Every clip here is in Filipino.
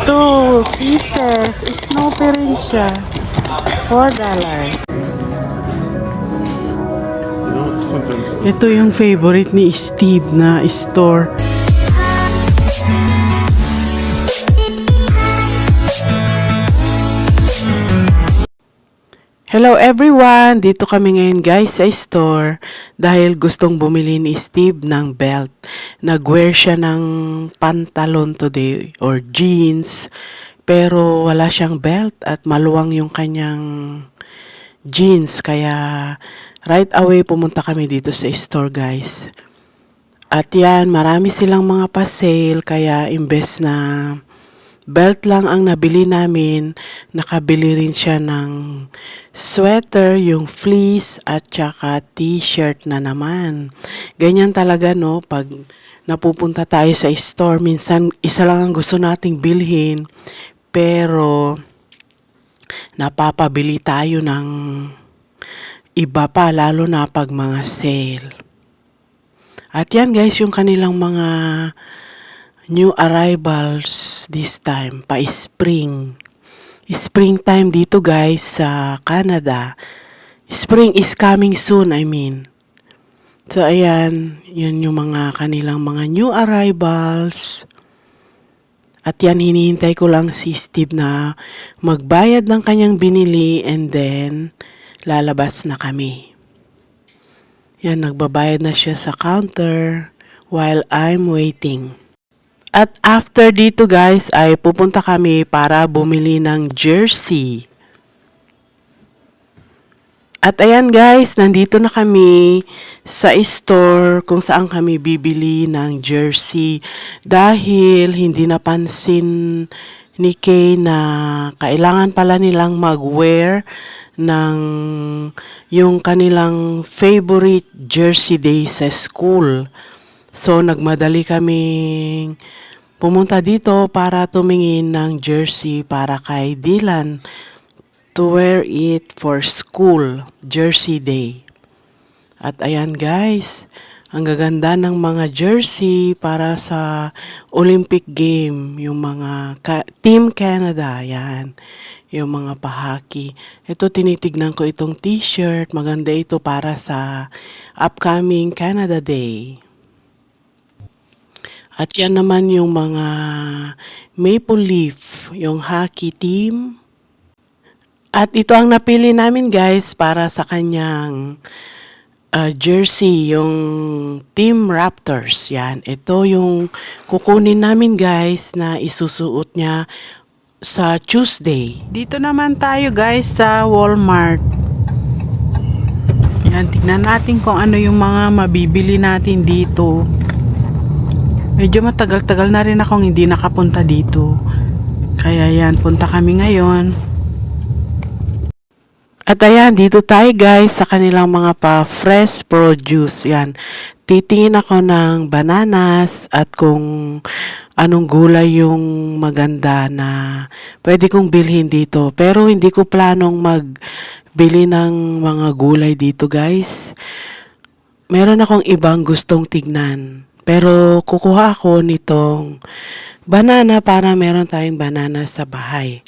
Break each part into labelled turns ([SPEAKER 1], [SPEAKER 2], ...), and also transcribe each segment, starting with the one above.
[SPEAKER 1] 2 pieces. Snoopy rin siya. $4. Ito yung favorite ni Steve na store. Hello everyone! Dito kami ngayon guys sa store dahil gustong bumili ni Steve ng belt. Nag-wear siya ng pantalon today or jeans pero wala siyang belt at maluwang yung kanyang jeans kaya right away pumunta kami dito sa store guys. At yan, marami silang mga pa-sale kaya imbes na belt lang ang nabili namin, nakabili rin siya ng sweater, yung fleece at saka t-shirt na naman. Ganyan talaga no, pag napupunta tayo sa store, minsan isa lang ang gusto nating bilhin, pero napapabili tayo ng iba pa, lalo na pag mga sale. At yan guys, yung kanilang mga new arrivals this time, pa-spring. Springtime dito guys sa Canada. Spring is coming soon, I mean. So ayan, yun yung mga kanilang mga new arrivals. At yan, hinihintay ko lang si Steve na magbayad ng kanyang binili and then lalabas na kami. Yan, nagbabayad na siya sa counter while I'm waiting. At after dito guys ay pupunta kami para bumili ng jersey. At ayan guys, nandito na kami sa store kung saan kami bibili ng jersey. Dahil hindi napansin ni Kay na kailangan pala nilang mag-wear ng yung kanilang favorite jersey day sa school. So nagmadali kaming pumunta dito para tumingin ng jersey para kay Dylan to wear it for school, jersey day. At ayan guys, ang gaganda ng mga jersey para sa Olympic game, yung mga Team Canada, yan, yung mga pahaki. Ito tinitignan ko itong t-shirt, maganda ito para sa upcoming Canada Day. At yan naman yung mga Maple Leaf, yung hockey team. At ito ang napili namin guys para sa kanyang jersey, yung Team Raptors. Yan, ito yung kukunin namin guys na isusuot niya sa Tuesday. Dito naman tayo guys sa Walmart. Yan, tignan natin kung ano yung mga mabibili natin dito. Medyo matagal-tagal na rin akong hindi nakapunta dito. Kaya yan, punta kami ngayon. At ayan, dito tayo guys sa kanilang mga pa-fresh produce. Yan, titingin ako ng bananas at kung anong gulay yung maganda na pwede kong bilhin dito. Pero hindi ko planong magbili ng mga gulay dito guys. Meron akong ibang gustong tignan. Pero kukuha ako nitong banana para meron tayong banana sa bahay.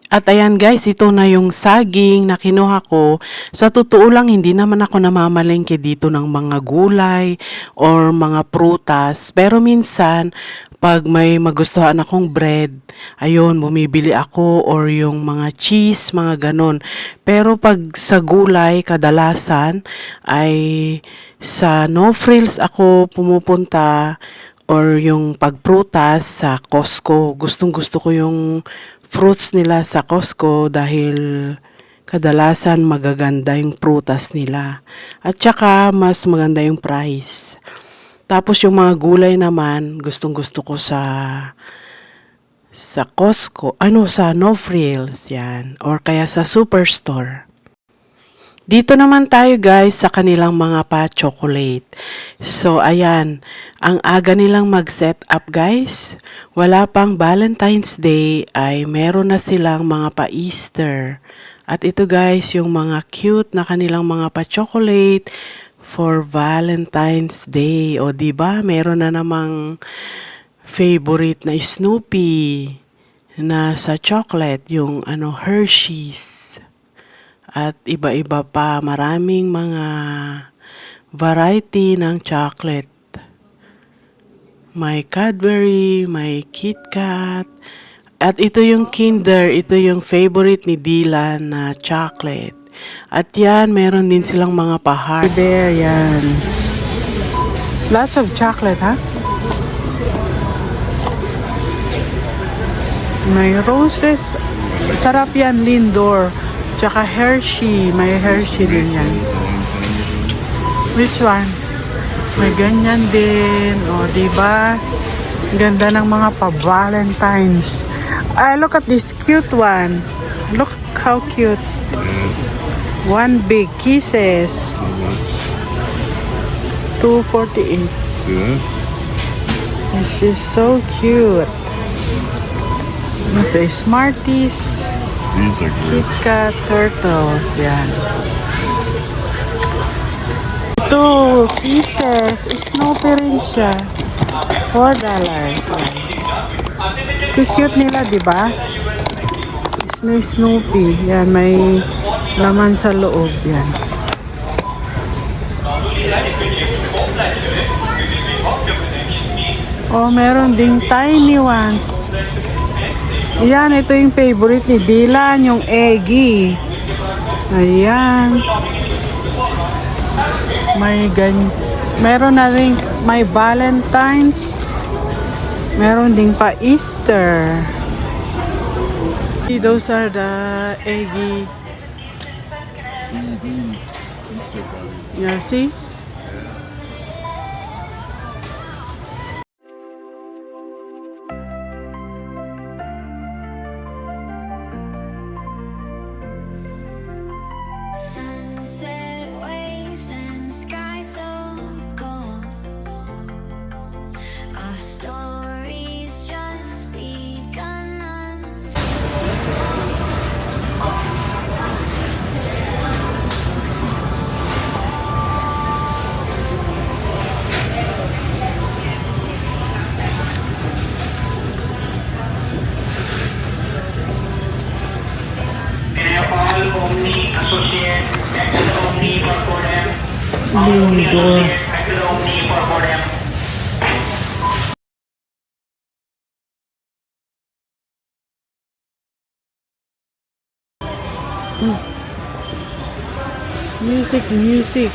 [SPEAKER 1] At ayan guys, ito na yung saging na kinuha ko. Sa totoo lang, hindi naman ako namamalengke dito ng mga gulay or mga prutas. Pero minsan, pag may magustuhan akong bread, ayun, bumibili ako or yung mga cheese, mga ganon. Pero pag sa gulay, kadalasan ay sa No Frills ako pumupunta or yung pagprutas sa Costco. Gustong gusto ko yung fruits nila sa Costco dahil kadalasan magaganda yung prutas nila. At saka mas maganda yung price. Tapos yung mga gulay naman, gustong gusto ko sa Costco, sa No Frills, yan. Or kaya sa Superstore. Dito naman tayo guys sa kanilang mga pa-chocolate. So ayan, ang aga nilang mag-set up guys. Wala pang Valentine's Day ay meron na silang mga pa-Easter. At ito guys, yung mga cute na kanilang mga pa-chocolate for Valentine's Day. O, di ba? Meron na namang favorite na Snoopy na sa chocolate, yung Hershey's. At iba-iba pa, maraming mga variety ng chocolate. May Cadbury, may Kit Kat. At ito yung Kinder, ito yung favorite ni Dylan na chocolate. At yan, meron din silang mga pa-heart. There, yan. Lots of chocolate, ha? May roses. Sarap yan, Lindor. Tsaka Hershey. May Hershey din yan. Which one? May ganyan din. O, diba? Ganda ng mga pa-Valentines. Look at this cute one. Look how cute. One big kisses. $2.48.
[SPEAKER 2] See that?
[SPEAKER 1] This is so cute. This is Smarties.
[SPEAKER 2] These are good.
[SPEAKER 1] Kit Kat Turtles. Yan. 2 pieces. Snoopy rin siya. $4. Yan. Cute nila, di ba? Snoopy. Yan, may laman sa loob. Yan. Oh, meron ding tiny ones. Yan, ito yung favorite ni Dylan, yung Eggy. Ayan. Meron na rin, may Valentine's. Meron ding pa Easter. Those are the Eggy. Yeah, see?
[SPEAKER 3] Sunset waves and sky so cold. Our stories just begun.
[SPEAKER 4] Omni Associate, exit Omni for Kodam.
[SPEAKER 1] Lindor.
[SPEAKER 4] Exit Omni for Kodam.
[SPEAKER 1] Music.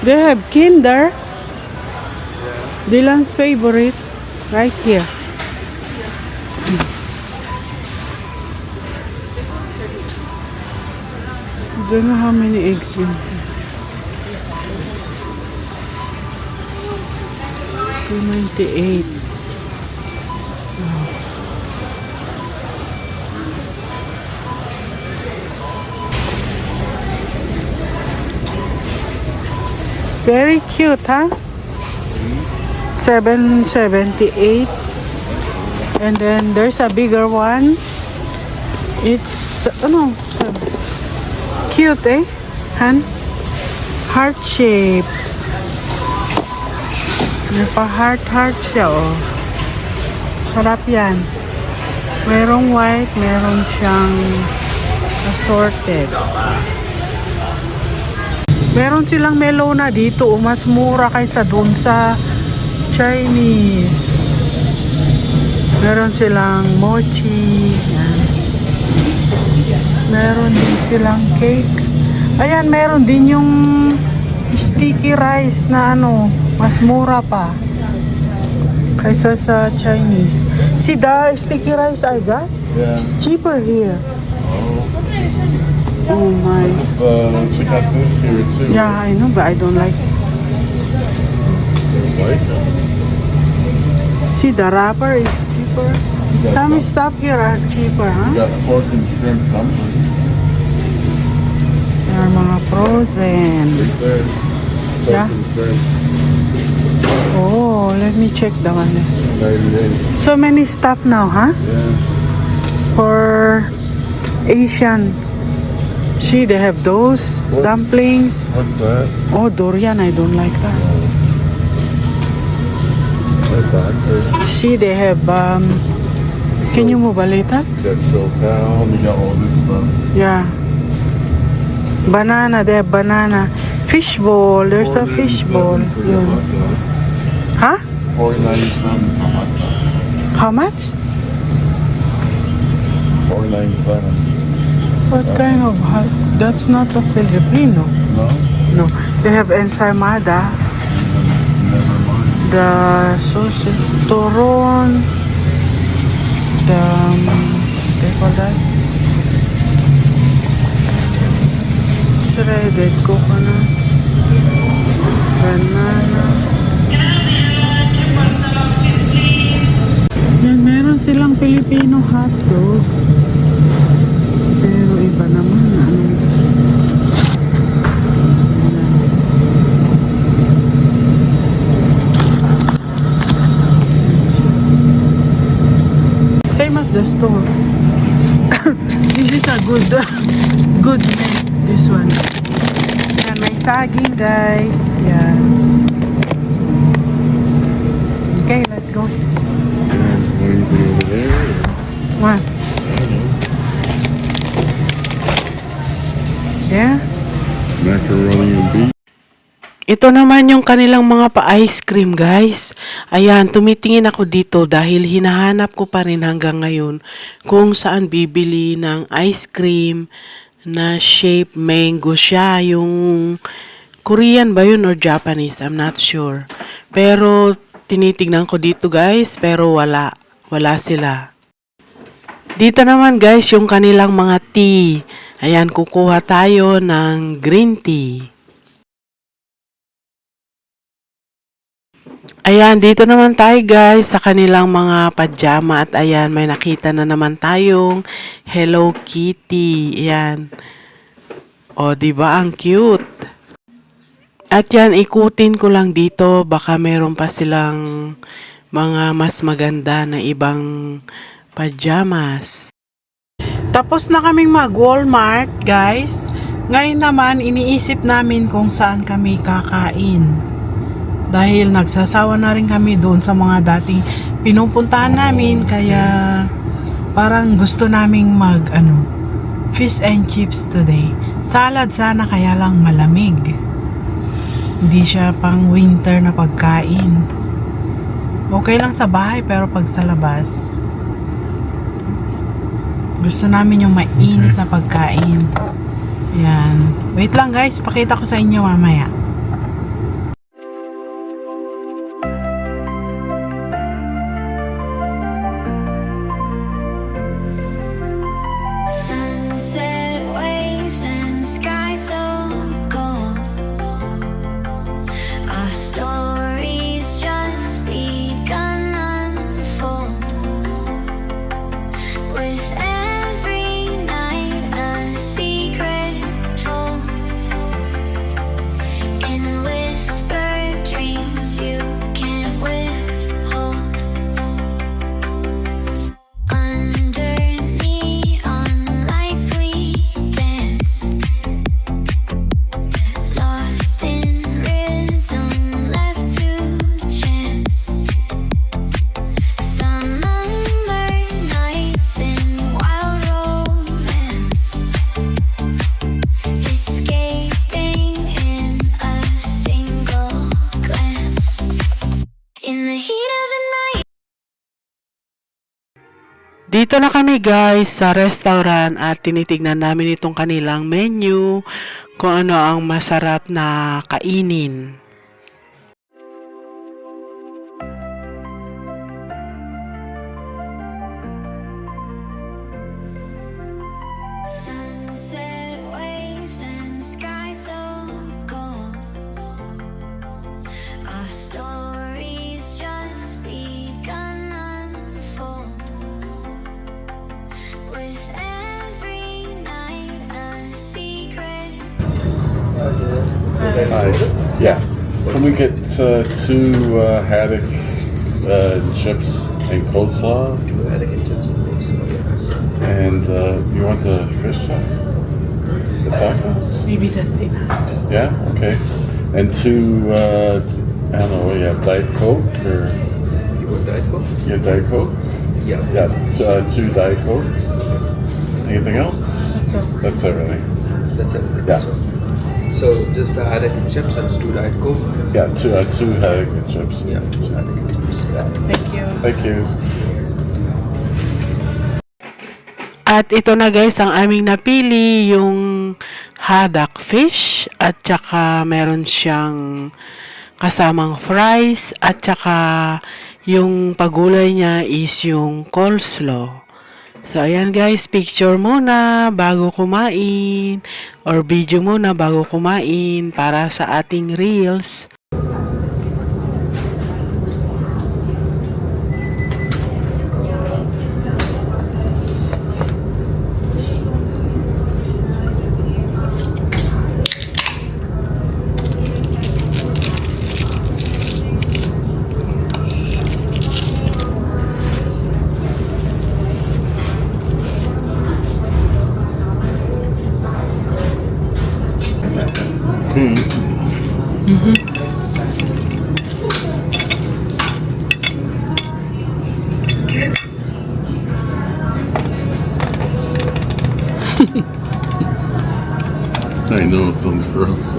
[SPEAKER 1] They have Kinder. Dylan's favorite. Right here. I don't know how many eggs in here. 298. Very cute, huh? 778. And then there's a bigger one. It's cute, eh? Heart shape. May pa heart siya, oh. Sarap yan. Merong white, meron siyang assorted. Meron silang melona dito, oh, mas mura kaysa doon sa Chinese. Meron silang mochi. Yan. Meron din silang cake. Ayan, meron din yung sticky rice na mas mura pa kaysa sa Chinese. See the sticky rice I got?
[SPEAKER 2] Yeah.
[SPEAKER 1] It's cheaper here. Oh my.
[SPEAKER 2] Check out this here too.
[SPEAKER 1] Yeah, I know, but I don't like it.
[SPEAKER 2] Like it.
[SPEAKER 1] See, the wrapper is cheaper. Some stuff here are cheaper, huh?
[SPEAKER 2] You got pork and shrimp dumplings
[SPEAKER 1] There are mga frozen.
[SPEAKER 2] right there. Pork
[SPEAKER 1] Yeah.
[SPEAKER 2] and shrimp.
[SPEAKER 1] Oh, let me check the one.
[SPEAKER 2] 98.
[SPEAKER 1] So many stuff now, huh?
[SPEAKER 2] Yeah.
[SPEAKER 1] For Asian. See, they have those
[SPEAKER 2] What?
[SPEAKER 1] dumplings.
[SPEAKER 2] What's that?
[SPEAKER 1] Oh, durian, I don't like that.
[SPEAKER 2] That back.
[SPEAKER 1] See, they have, can you move a little?
[SPEAKER 2] You got Chopal, you got all this stuff.
[SPEAKER 1] Yeah. Banana, they have banana. Fishbowl, there's a fishbowl.
[SPEAKER 2] $4.97 for your
[SPEAKER 1] Yeah.
[SPEAKER 2] hot dog.
[SPEAKER 1] Huh?
[SPEAKER 2] $4.97 for hot dog.
[SPEAKER 1] How much?
[SPEAKER 2] $4.97.
[SPEAKER 1] What kind of hot? That's not a Filipino.
[SPEAKER 2] No?
[SPEAKER 1] No. They have ensaymada,
[SPEAKER 2] Never mind.
[SPEAKER 1] the sausage, toron, the, what do you call that? Shredded coconut, banana. Yan, meron silang Filipino hotdog. Pero iba naman. Ano? Same as the store. This is a good meat, this one. Yan, may saging guys. Yan. Okay, let's go.
[SPEAKER 2] And what do you do over there?
[SPEAKER 1] What? Yeah?
[SPEAKER 2] Macaroni and beef.
[SPEAKER 1] Ito naman yung kanilang mga pa-ice cream, guys. Ayan, tumitingin ako dito dahil hinahanap ko pa rin hanggang ngayon kung saan bibili ng ice cream na shape mango siya. Yung Korean ba yun or Japanese? I'm not sure. Pero tinitignan ko dito, guys, pero wala. Wala sila. Dito naman, guys, yung kanilang mga tea. Ayan, kukuha tayo ng green tea. Ayan, dito naman tayo guys sa kanilang mga pajama at ayan, may nakita na naman tayong Hello Kitty. Ayan. O, diba ang cute? At yan, ikutin ko lang dito, baka meron pa silang mga mas maganda na ibang pajamas. Tapos na kaming mag-Walmart, guys. Ngayon naman, iniisip namin kung saan kami kakain. Dahil nagsasawa na rin kami doon sa mga dating pinupuntahan namin, kaya parang gusto naming fish and chips today. Salad sana, kaya lang malamig. Hindi siya pang winter na pagkain. Okay lang sa bahay, pero pag sa labas, gusto namin yung mainit na pagkain. Yan. Wait lang guys, pakita ko sa inyo mamaya.
[SPEAKER 3] Sunset waves and sky so cold. Our stories just begun unfold. With every night a secret told. In whispered dreams you can't withhold. Under neon lights we dance, lost in rhythm, left to chance. Summer nights in wild romance, escaping in a single glance. In the heat of the night.
[SPEAKER 1] Dito na kami guys sa restaurant at tinitignan namin itong kanilang menu kung ano ang masarap na kainin.
[SPEAKER 3] Sunset waves and sky so cold. Our stories just begun unfold. With every night a secret.
[SPEAKER 2] Hi. Yeah. Can we get two haddock chips and coleslaw?
[SPEAKER 5] Two haddock and chips and coleslaw, yes.
[SPEAKER 2] And you want the fish chop? the tacos?
[SPEAKER 1] Maybe that's enough.
[SPEAKER 2] Yeah, okay. And two, I don't know, you have Diet Coke or
[SPEAKER 5] You want Diet Coke?
[SPEAKER 2] you have Diet Coke?
[SPEAKER 5] Yeah.
[SPEAKER 2] Yeah, two Diet Cokes. Anything else?
[SPEAKER 1] That's all.
[SPEAKER 2] That's everything.
[SPEAKER 5] That's everything.
[SPEAKER 2] Yeah.
[SPEAKER 5] So just the haddock and chips and two Diet Coke.
[SPEAKER 2] Yeah, two haddock and chips.
[SPEAKER 5] Yeah, two haddock and chips. Yeah.
[SPEAKER 1] Thank you.
[SPEAKER 2] Thank you.
[SPEAKER 1] At ito na guys, ang aming napili, yung haddock fish at saka meron siyang kasamang fries at saka yung pagulay niya is yung coleslaw. So ayan guys, picture muna bago kumain or video muna bago kumain para sa ating reels.
[SPEAKER 2] I know it sounds gross.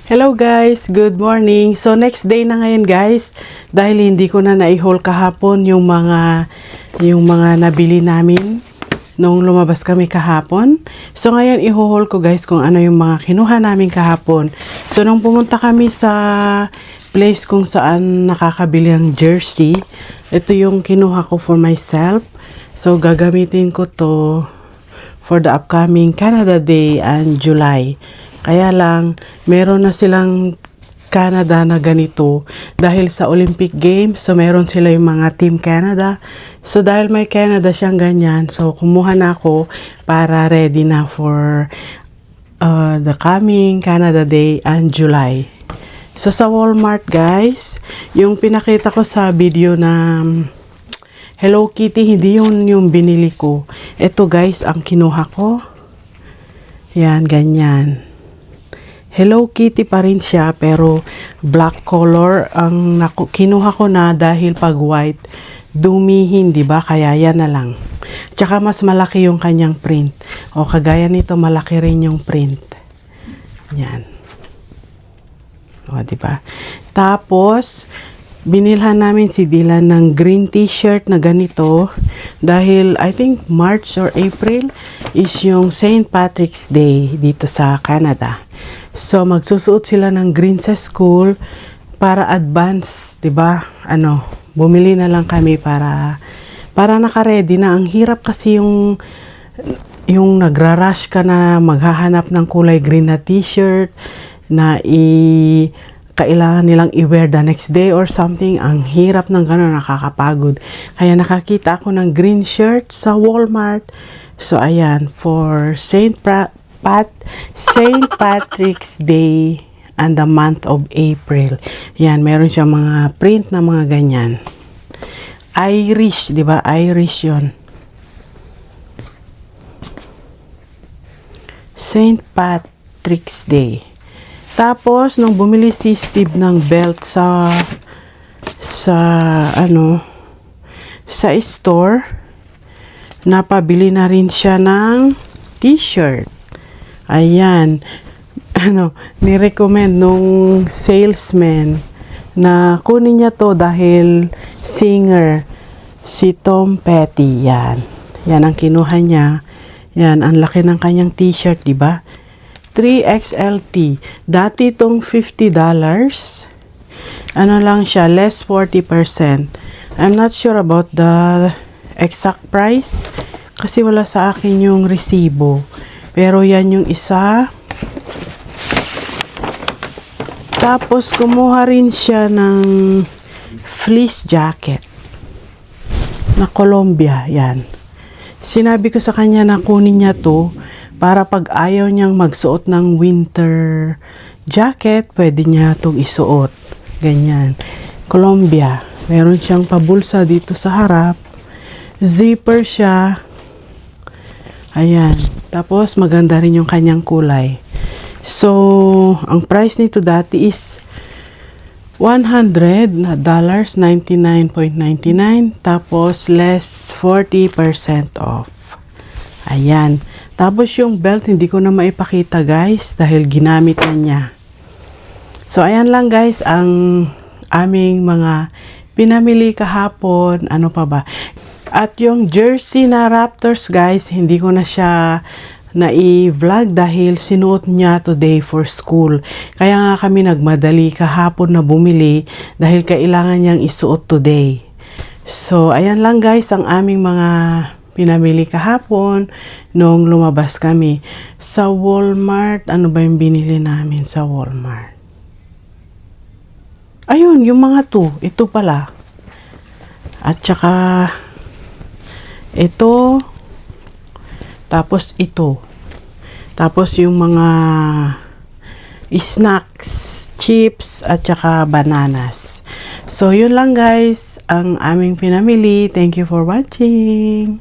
[SPEAKER 1] Hello guys, good morning. So next day na ngayon guys, dahil hindi ko na na-haul kahapon yung mga nabili namin nung lumabas kami kahapon. So ngayon i-haul ko guys kung ano yung mga kinuha namin kahapon. So nung pumunta kami sa place kung saan nakakabili ang jersey. Ito yung kinuha ko for myself. So, gagamitin ko to for the upcoming Canada Day and July. Kaya lang, meron na silang Canada na ganito dahil sa Olympic Games. So, meron sila yung mga Team Canada. So, dahil may Canada siyang ganyan, so, kumuha na ako para ready na for the coming Canada Day and July. So, sa Walmart, guys, yung pinakita ko sa video na Hello Kitty, hindi yun yung binili ko. Ito, guys, ang kinuha ko. Yan, ganyan. Hello Kitty pa rin siya, pero black color ang kinuha ko na dahil pag white, dumihin, di ba? Kaya yan na lang. Tsaka mas malaki yung kanyang print. O kagaya nito, malaki rin yung print. Yan. O, di ba? Tapos, binilhan namin si Dylan ng green t-shirt na ganito dahil I think March or April is yung St. Patrick's Day dito sa Canada. So, magsusuot sila ng green sa school para advance, 'di ba? Bumili na lang kami para naka-ready na. Ang hirap kasi yung nagra-rush ka na maghahanap ng kulay green na t-shirt na kailangan nilang i-wear the next day or something. Ang hirap ng gano'n, nakakapagod. Kaya nakakita ako ng green shirt sa Walmart. So, ayan, for St. Patrick's Day and the month of April. Yan, meron siyang mga print na mga ganyan. Irish, di ba? Irish yon. St. Patrick's Day. Tapos, nung bumili si Steve ng belt sa store, napabili na rin siya ng t-shirt. Ayan. Ni-recommend nung salesman na kunin niya to dahil singer si Tom Petty. Yan. Yan ang kinuha niya. Yan, ang laki ng kanyang t-shirt, di ba? 3XLT. Dati itong $50. Lang siya, less 40%. I'm not sure about the exact price kasi wala sa akin yung resibo. Pero yan yung isa. Tapos kumuha rin siya ng fleece jacket na Colombia. Yan. Sinabi ko sa kanya na kunin niya to para pag ayaw niyang magsuot ng winter jacket, pwede niya itong isuot. Ganyan. Colombia. Meron siyang pabulsa dito sa harap. Zipper siya. Ayan. Tapos, maganda rin yung kanyang kulay. So, ang price nito dati is $100, $99.99. Tapos, less 40% off. Ayan. Tapos yung belt, hindi ko na maipakita guys dahil ginamit na niya. So, ayan lang guys ang aming mga pinamili kahapon. Ano pa ba? At yung jersey na Raptors guys, hindi ko na siya na-i-vlog dahil sinuot niya today for school. Kaya nga kami nagmadali kahapon na bumili dahil kailangan niyang isuot today. So, ayan lang guys ang aming mga pinamili kahapon nung lumabas kami sa Walmart. Ano ba yung binili namin sa Walmart? Ayun, yung mga to. Ito pala. At saka ito. Tapos ito. Tapos yung mga snacks, chips, at saka bananas. So, yun lang guys ang aming pinamili. Thank you for watching.